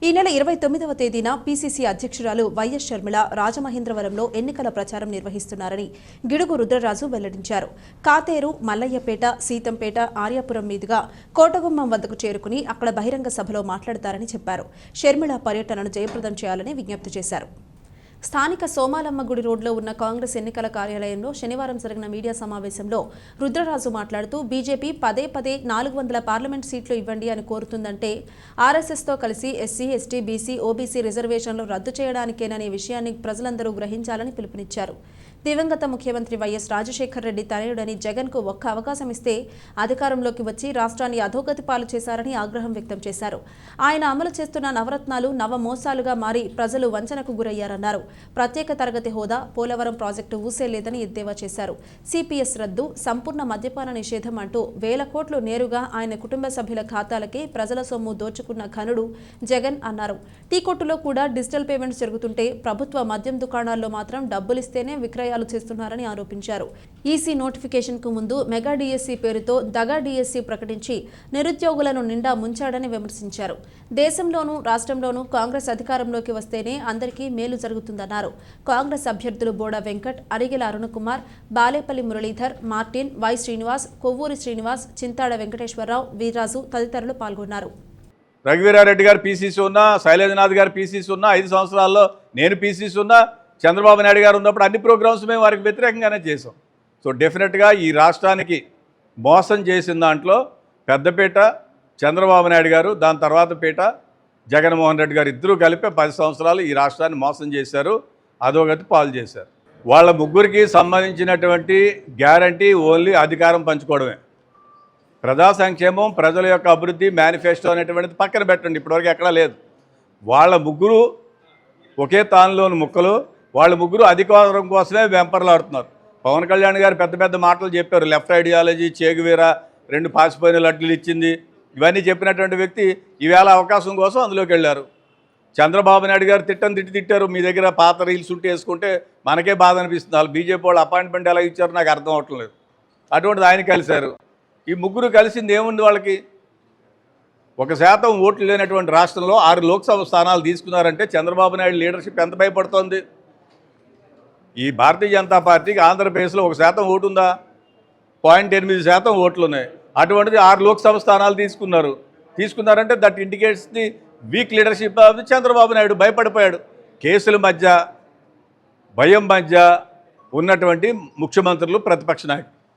ఈ నెల 29వ తేదీన పీసీసీ అధ్యక్షురాలు వైఎస్ షర్మిల రాజమహేంద్రవరంలో ఎన్నికల ప్రచారం నిర్వహిస్తున్నారని గిడుగు రుద్రరాజు వెల్లడించారు. కాతేరు, మల్లయ్యపేట, సీతంపేట, ఆర్యాపురం మీదుగా కోటగుమ్మం వద్దకు చేరుకుని అక్కడ బహిరంగ సభలో మాట్లాడతారని చెప్పారు. షర్మిల పర్యటనను జయప్రదం చేయాలని విజ్ఞప్తి చేశారు. స్థానిక సోమాలమ్మ గుడి రోడ్లో ఉన్న కాంగ్రెస్ ఎన్నికల కార్యాలయంలో శనివారం జరిగిన మీడియా సమావేశంలో రుద్రరాజు మాట్లాడుతూ బీజేపీ పదే 400 పార్లమెంట్ సీట్లు ఇవ్వండి అని కోరుతుందంటే ఆర్ఎస్ఎస్తో కలిసి ఎస్సీ, ఎస్టీ, బీసీ, ఓబీసీ రిజర్వేషన్లు రద్దు చేయడానికేననే విషయాన్ని ప్రజలందరూ గ్రహించాలని పిలుపునిచ్చారు. దివంగత ముఖ్యమంత్రి వైఎస్ రాజశేఖర్ రెడ్డి తనయుడని జగన్కు ఒక్క అవకాశం ఇస్తే అధికారంలోకి వచ్చి రాష్ట్రాన్ని అధోగతి పాలు చేశారని ఆగ్రహం వ్యక్తం చేశారు. ఆయన అమలు చేస్తున్న నవరత్నాలు నవమోసాలుగా మారి ప్రజలు వంచనకు గురయ్యారన్నారు. ప్రత్యేక తరగతి హోదా, పోలవరం ప్రాజెక్టు ఊసేలేదని ఎద్దేవా చేశారు. సిపిఎస్ రద్దు, సంపూర్ణ మద్యపాన నిషేధం అంటూ వేల కోట్లు నేరుగా ఆయన కుటుంబ సభ్యుల ఖాతాలకే ప్రజల సొమ్ము దోచుకున్న ఘనుడు జగన్ అన్నారు. టీ కొట్టులో కూడా డిజిటల్ పేమెంట్స్ జరుగుతుంటే ప్రభుత్వ మద్యం దుకాణాల్లో మాత్రం డబ్బులిస్తేనే విక్రయాలు చేస్తున్నారని ఆరోపించారు. ఈసీ నోటిఫికేషన్ కు ముందు మెగా డిఎస్సీ పేరుతో దగా డిఎస్సీ ప్రకటించి నిరుద్యోగులను నిండా ముంచాడని విమర్శించారు. దేశంలోనూ రాష్ట్రంలోనూ కాంగ్రెస్ అధికారంలోకి వస్తేనే అందరికీ మేలు జరుగుతుందన్నారు. కాంగ్రెస్ అభ్యర్థులు బోడా వెంకట్, అరిగెల అరుణకుమార్, బాలేపల్లి మురళీధర్, మార్టిన్, వై శ్రీనివాస్, కొవ్వూరి శ్రీనివాస్, చింతాడ వెంకటేశ్వరరావు, వీర్రాజు తదితరులు పాల్గొన్నారు. రఘువీరారెడ్డి గారు పీసీసీ ఉన్నా, శైలజనాథ్ గారు పీసీసీ ఉన్నా, 5 సంవత్సరాల్లో నేను పీసీసీ ఉన్నా, చంద్రబాబు నాయుడు గారు ఉన్నప్పుడు అన్ని ప్రోగ్రామ్స్ మేము వారికి వ్యతిరేకంగానే చేసాం. సో డెఫినెట్గా ఈ రాష్ట్రానికి మోసం చేసిన దాంట్లో పెద్దపేట చంద్రబాబు నాయుడు గారు, దాని తర్వాత పీట జగన్మోహన్ రెడ్డి గారు ఇద్దరూ కలిపి 10 సంవత్సరాలు ఈ రాష్ట్రాన్ని మోసం చేశారు, అధోగతి పాలు చేశారు. వాళ్ళ ముగ్గురికి సంబంధించినటువంటి గ్యారంటీ ఓన్లీ అధికారం పంచుకోవడమే. ప్రజా సంక్షేమం, ప్రజల యొక్క అభివృద్ధి, మేనిఫెస్టో అనేటువంటిది పక్కన పెట్టండి, ఇప్పటివరకు ఎక్కడా లేదు. వాళ్ళ ముగ్గురు ఒకే తానులోని ముక్కలు, వాళ్ళ ముగ్గురు అధికారం కోసమే వెంపర్లాడుతున్నారు. పవన్ కళ్యాణ్ గారు పెద్ద పెద్ద మాటలు చెప్పారు. లెఫ్ట్ ఐడియాలజీ, చేగువీరా 2 పాసిపోయిన లడ్డులు ఇచ్చింది, ఇవన్నీ చెప్పినటువంటి వ్యక్తి ఈవేళ అవకాశం కోసం అందులోకి వెళ్ళారు. చంద్రబాబు నాయుడు గారు తిట్టారు. మీ దగ్గర పాత రీల్స్ ఉంటే వేసుకుంటే మనకే బాధ అనిపిస్తుంది. వాళ్ళు బీజేపీ వాళ్ళు అపాయింట్మెంట్ ఎలా ఇచ్చారో నాకు అర్థం అవట్లేదు. అటువంటిది ఆయన కలిశారు. ఈ ముగ్గురు కలిసింది ఏముంది? వాళ్ళకి 1% ఓట్లు లేనటువంటి రాష్ట్రంలో 6 లోక్సభ స్థానాలు తీసుకున్నారంటే చంద్రబాబు నాయుడు లీడర్షిప్ ఎంత భయపడుతోంది? ఈ భారతీయ జనతా పార్టీకి ఆంధ్రప్రదేశ్లో 1% ఓటు ఉందా? 0.8% ఓట్లు ఉన్నాయి. అటువంటిది 6 లోక్సభ స్థానాలు తీసుకున్నారంటే that indicates the weak leadership of Chandrababu Naidu. భయపడిపోయాడు. కేసుల మధ్య, భయం మధ్య ఉన్నటువంటి ముఖ్యమంత్రులు, ప్రతిపక్ష నాయకులు.